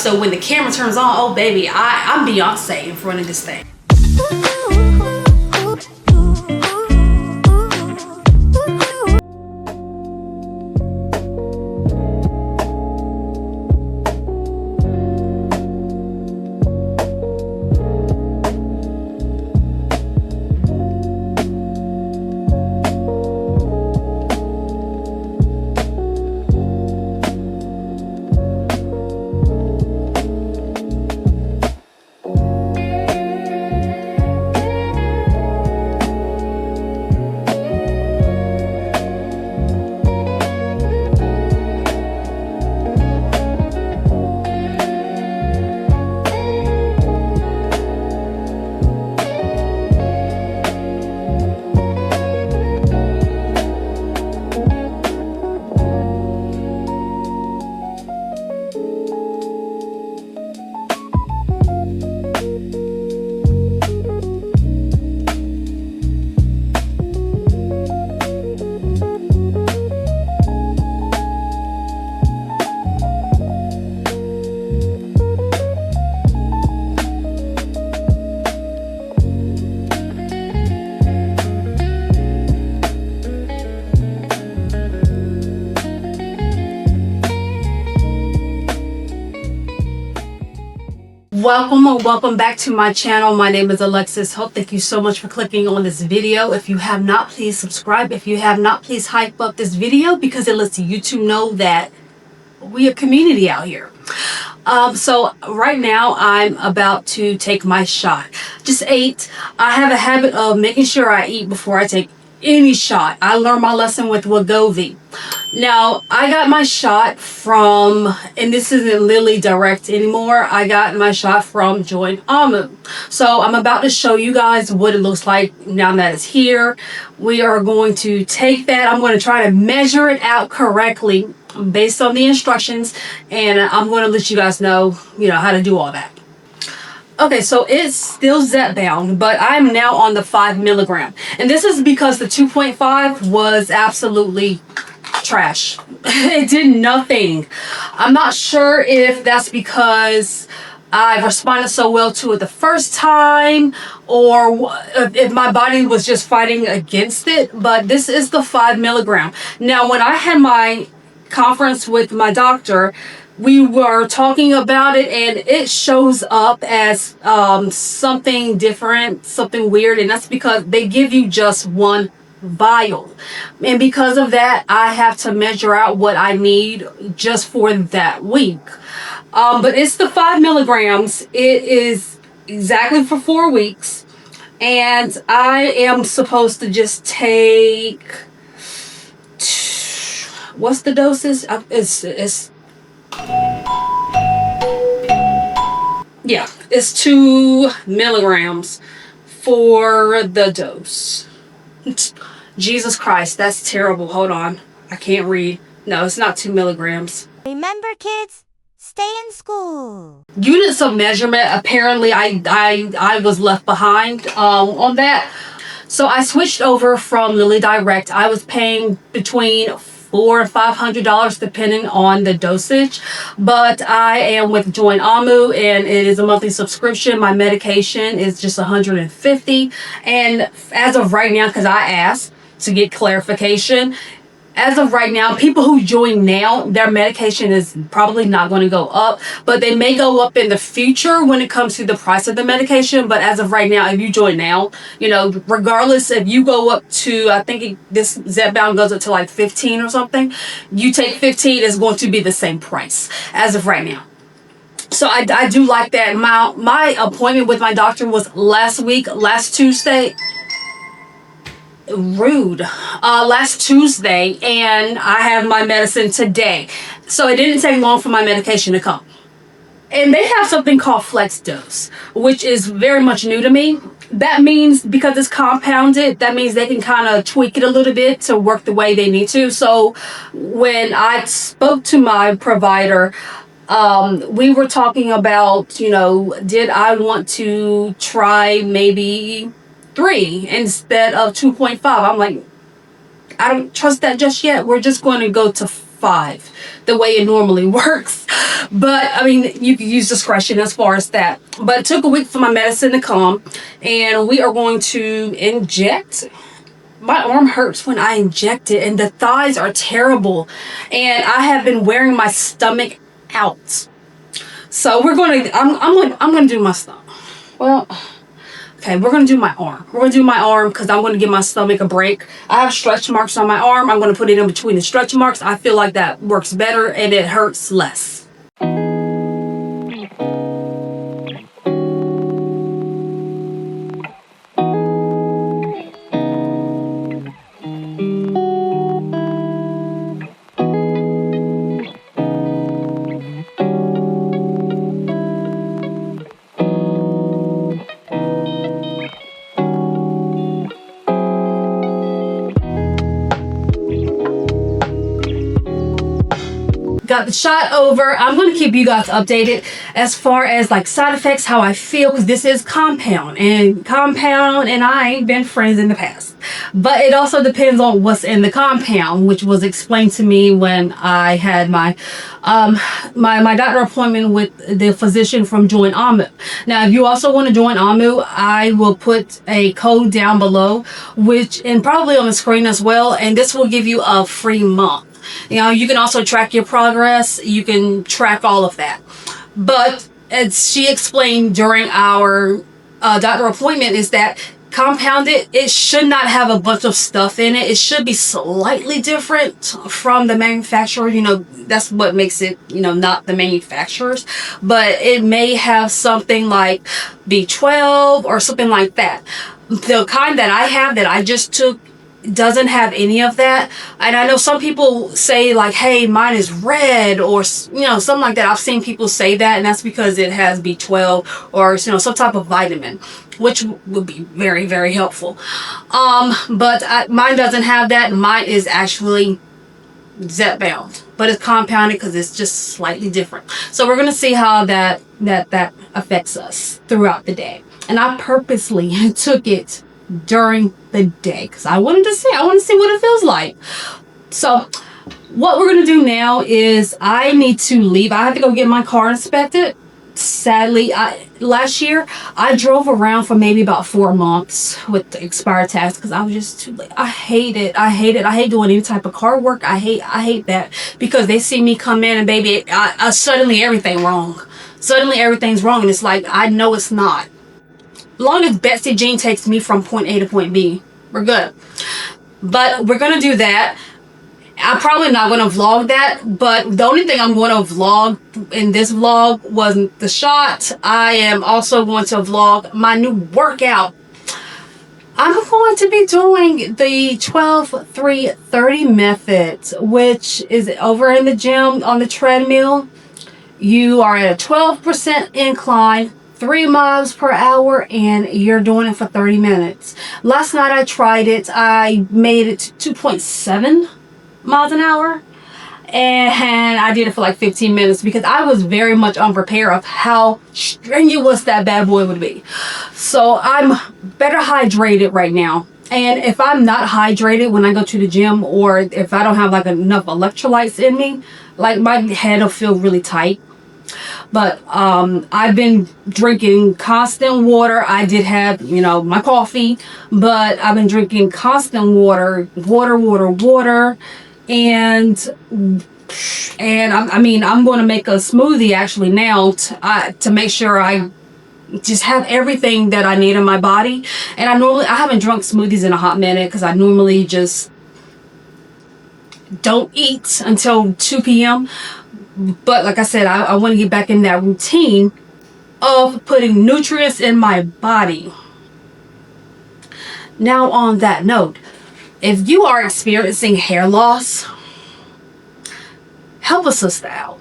So when the camera turns on, oh baby, I'm Beyonce in front of this thing. Welcome back to my channel. My name is Alexis Hope. Thank you so much for clicking on this video. If you have not, please subscribe. If you have not, please hype up this video because it lets YouTube know that we are a community out here. So right now I'm about to take my shot. Just ate. I have a habit of making sure I eat before I take any shot. I learned my lesson with Wegovy. Now, I got my shot from, and this isn't Lily Direct anymore, I got my shot from Join Amu. So I'm about to show you guys what it looks like now that it's here. We are going to take that. I'm going to try to measure it out correctly based on the instructions, and I'm going to let you guys know, how to do all that. Okay, so it's still Zepbound, but I'm now on the 5 milligram. And this is because the 2.5 was absolutely trash. It did nothing. I'm not sure if that's because I responded so well to it the first time or if my body was just fighting against it, but this is the 5 milligram. Now, when I had my conference with my doctor, we were talking about it and it shows up as something different, something weird, and that's because they give you just one vial, and because of that I have to measure out what I need just for that week. But it's the 5 milligrams. It is exactly for 4 weeks, and I am supposed to just take, what's the doses? It's 2 milligrams for the dose. Jesus Christ, that's terrible. Hold on. I can't read. No, it's not 2 milligrams. Remember, kids, stay in school. Units of measurement, apparently I was left behind on that. So I switched over from Lily Direct. I was paying between $400 and $500 depending on the dosage, but I am with Join Amu and it is a monthly subscription. My medication is just $150, and as of right now, because I asked to get clarification, as of right now, people who join now, their medication is probably not going to go up, but they may go up in the future when it comes to the price of the medication. But as of right now, if you join now, regardless if you go up to, I think this Zepbound goes up to like 15 or something, you take 15, it's going to be the same price as of right now. So I do like that. My appointment with my doctor was last Tuesday. Rude. Last Tuesday, and I have my medicine today. So it didn't take long for my medication to come. And they have something called flex dose, which is very much new to me. That means because it's compounded, that means they can kind of tweak it a little bit to work the way they need to. So when I spoke to my provider, we were talking about, did I want to try maybe 3 instead of 2.5. I'm like, I don't trust that just yet. We're just going to go to 5 the way it normally works. But I mean, you can use discretion as far as that. But it took a week for my medicine to come, and we are going to inject. My arm hurts when I inject it, and the thighs are terrible, and I have been wearing my stomach out. So I'm gonna do my stomach. Well, okay, we're gonna do my arm. We're gonna do my arm because I'm gonna give my stomach a break. I have stretch marks on my arm. I'm gonna put it in between the stretch marks. I feel like that works better and it hurts less. Got the shot over. I'm going to keep you guys updated as far as like side effects, how I feel, because this is compound and I ain't been friends in the past. But it also depends on what's in the compound, which was explained to me when I had my my doctor appointment with the physician from Join Amu. Now, if you also want to join Amu, I will put a code down below, which and probably on the screen as well, and this will give you a free month. You know, you can also track your progress. You can track all of that. But as she explained during our doctor appointment, is that compounded, it should not have a bunch of stuff in it. It should be slightly different from the manufacturer. You know, that's what makes it, you know, not the manufacturers. But it may have something like B12 or something like that. The kind that I have that I just took doesn't have any of that. And I know some people say like, hey, mine is red, or you know, something like that. I've seen people say that, and that's because it has B12 or, you know, some type of vitamin, which would be very, very helpful. But mine doesn't have that. Mine is actually Zepbound, but it's compounded because it's just slightly different. So we're gonna see how that affects us throughout the day. And I purposely took it during the day because I want to see what it feels like. So what we're going to do now is I need to leave. I have to go get my car inspected. Sadly, last year I drove around for maybe about 4 months with the expired tax because I was just too late. I hate it. I hate doing any type of car work. I hate that because they see me come in and baby, I suddenly everything's wrong. Suddenly everything's wrong, and it's like I know it's not. Long as Betsy Jean takes me from point A to point B, we're good. But we're going to do that. I'm probably not going to vlog that, but the only thing I'm going to vlog in this vlog wasn't the shot. I am also going to vlog my new workout. I'm going to be doing the 12-3-30 method, which is over in the gym on the treadmill. You are at a 12% incline, 3 miles per hour, and you're doing it for 30 minutes. Last night I tried it. I made it to 2.7 miles an hour, and I did it for like 15 minutes because I was very much unprepared of how strenuous that bad boy would be. So I'm better hydrated right now. And if I'm not hydrated when I go to the gym, or if I don't have like enough electrolytes in me, like my head will feel really tight. But I've been drinking constant water. I did have, you know, my coffee, but I've been drinking constant water. And I'm going to make a smoothie actually now to make sure I just have everything that I need in my body. And I haven't drunk smoothies in a hot minute because I normally just don't eat until 2 p.m. But like I said, I want to get back in that routine of putting nutrients in my body. Now, on that note, if you are experiencing hair loss, help a sister out.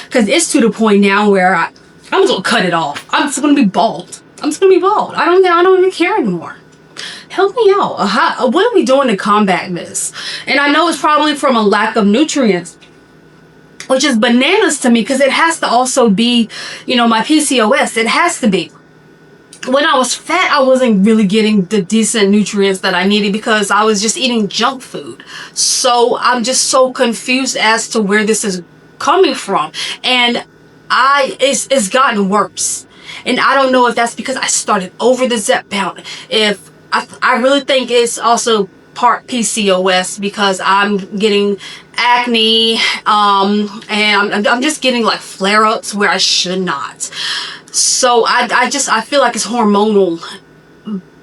Because it's to the point now where I'm just going to cut it off. I'm just going to be bald. I don't even care anymore. Help me out. What are we doing to combat this? And I know it's probably from a lack of nutrients, which is bananas to me because it has to also be, you know, my PCOS. It has to be. when I was fat, I wasn't really getting the decent nutrients that I needed because I was just eating junk food. So I'm just so confused as to where this is coming from. And it's gotten worse. And I don't know if that's because I started over the Zepbound. If I really think it's also part PCOS because I'm getting acne, and I'm just getting like flare-ups where I should not. So I feel like it's hormonal,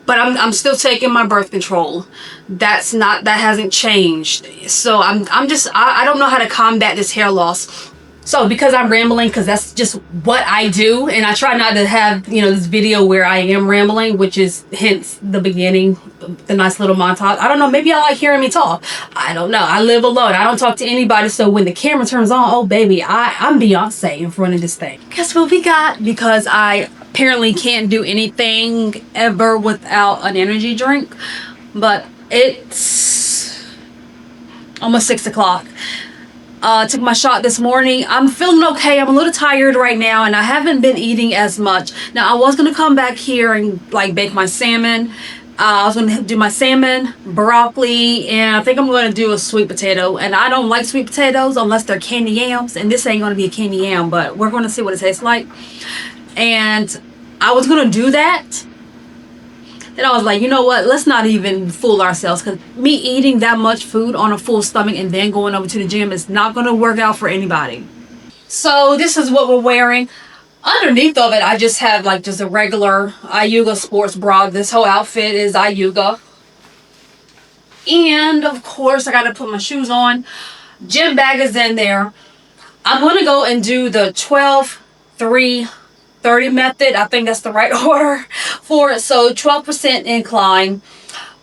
but I'm still taking my birth control. That hasn't changed. So I don't know how to combat this hair loss. So because I'm rambling, because that's just what I do, and I try not to have, this video where I am rambling, which is hence the beginning, the nice little montage. I don't know, maybe I like hearing me talk. I don't know. I live alone. I don't talk to anybody, so when the camera turns on, oh baby, I'm Beyonce in front of this thing. Guess what we got? Because I apparently can't do anything ever without an energy drink, but it's almost 6 o'clock. Took my shot this morning. I'm feeling okay. I'm a little tired right now, and I haven't been eating as much. Now, I was going to come back here and bake my salmon. I was going to do my salmon, broccoli, and I think I'm going to do a sweet potato. And I don't like sweet potatoes unless they're candy yams, and this ain't going to be a candy yam, but we're going to see what it tastes like. And I was going to do that. Then I was like, you know what? Let's not even fool ourselves, because me eating that much food on a full stomach and then going over to the gym is not going to work out for anybody. So this is what we're wearing. Underneath of it, I just have just a regular Ayuga sports bra. This whole outfit is Ayuga. And of course, I got to put my shoes on. Gym bag is in there. I'm going to go and do the 12-3-30 method. I think that's the right order for it. So 12% incline,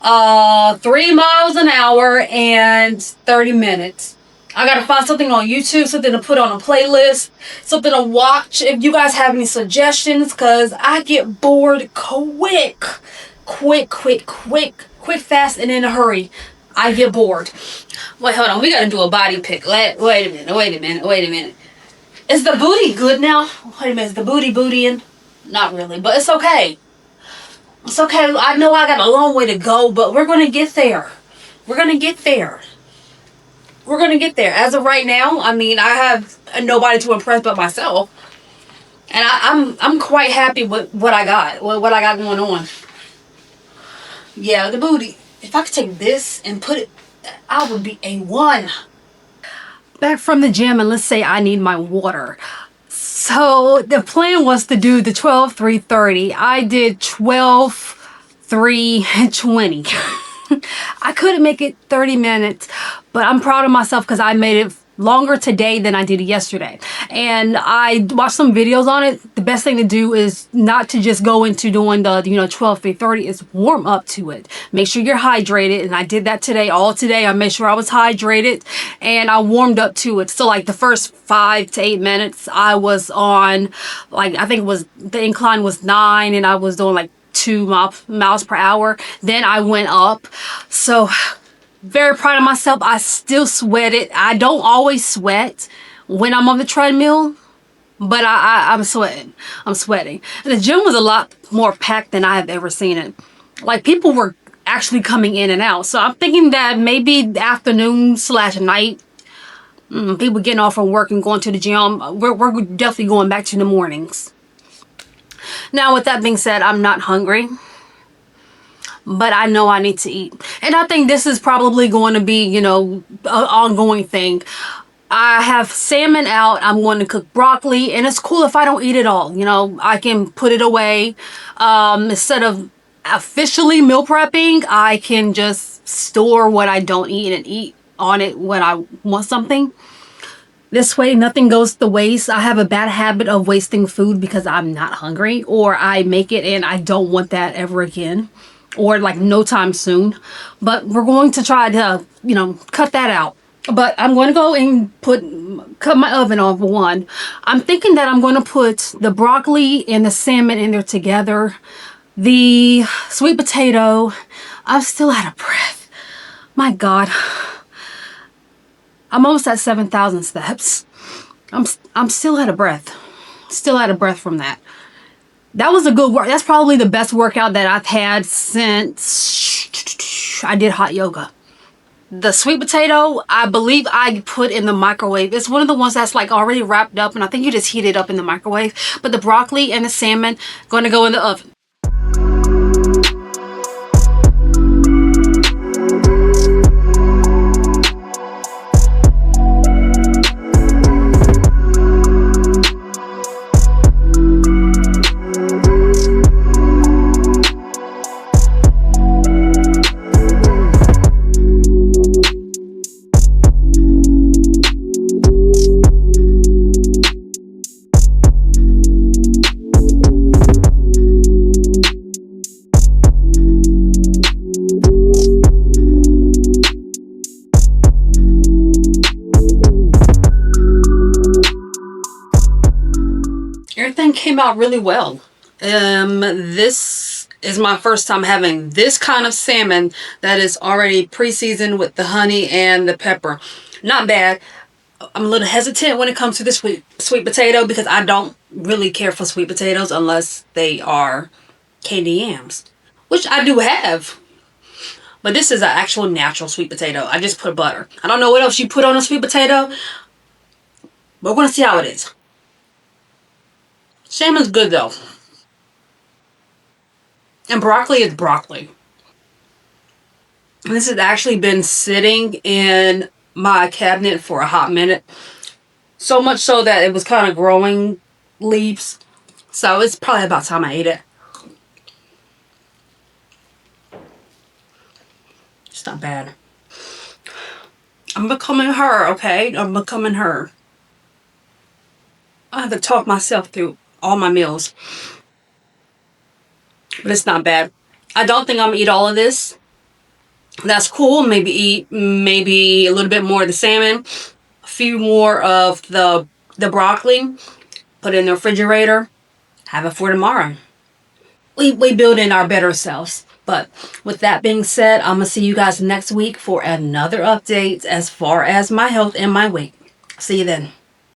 3 miles an hour and 30 minutes. I gotta find something on YouTube, something to put on a playlist, something to watch. If you guys have any suggestions, because I get bored quick, fast, and in a hurry. I get bored. Wait, hold on. We gotta do a body pic. Wait a minute. Is the booty good now? Wait a minute, is the booty bootying? Not really, but it's okay. It's okay. I know I got a long way to go, but we're going to get there. We're going to get there. We're going to get there. As of right now, I mean, I have nobody to impress but myself. And I'm quite happy with what I got, what I got going on. Yeah, the booty. If I could take this and put it, I would be A1. Back from the gym, and let's say I need my water. So the plan was to do the 12-3-30. I did 12-3-20. I couldn't make it 30 minutes, but I'm proud of myself because I made it longer today than I did yesterday. And I watched some videos on it. The best thing to do is not to just go into doing the 12-3-30, is warm up to it. Make sure you're hydrated, and I did that today. All today I made sure I was hydrated and I warmed up to it. So the first 5 to 8 minutes I was on I think it was, the incline was 9 and I was doing 2 miles per hour. Then I went up. So very proud of myself. I still sweated. I don't always sweat when I'm on the treadmill, but I'm sweating. I'm sweating. And the gym was a lot more packed than I have ever seen it. People were actually coming in and out. So I'm thinking that maybe afternoon/night, people getting off from work and going to the gym. We're definitely going back to the mornings. Now, with that being said, I'm not hungry, but I know I need to eat. And I think this is probably going to be, an ongoing thing. I have salmon out. I'm going to cook broccoli, and it's cool if I don't eat it all. I can put it away. Instead of officially meal prepping, I can just store what I don't eat and eat on it when I want something. This way, nothing goes to waste. I have a bad habit of wasting food because I'm not hungry, or I make it and I don't want that ever again, or no time soon. But we're going to try to, cut that out. But I'm going to go and cut my oven off for one. I'm thinking that I'm going to put the broccoli and the salmon in there together. The sweet potato, I'm still out of breath. My God. I'm almost at 7,000 steps. I'm still out of breath. Still out of breath from that. that was a good work. That's probably the best workout that I've had since I did hot yoga. The sweet potato, I believe I put in the microwave. It's one of the ones that's like already wrapped up, and I think you just heat it up in the microwave. But the broccoli and the salmon going to go in the oven. Everything came out really well. This is my first time having this kind of salmon that is already pre-seasoned with the honey and the pepper. Not bad. I'm a little hesitant when it comes to this sweet potato because I don't really care for sweet potatoes unless they are candy yams, which I do have. But this is an actual natural sweet potato. I just put butter. I don't know what else you put on a sweet potato, but we're going to see how it is. Salmon's good though. And broccoli is broccoli. This has actually been sitting in my cabinet for a hot minute. So much so that it was kind of growing leaves. So it's probably about time I ate it. It's not bad. I'm becoming her, okay? I'm becoming her. I have to talk myself through all my meals. But it's not bad. I don't think I'm gonna eat all of this. That's cool. Maybe eat maybe a little bit more of the salmon, a few more of the broccoli, put it in the refrigerator, have it for tomorrow. We build in our better selves. But with that being said, I'm gonna see you guys next week for another update as far as my health and my weight. See you then.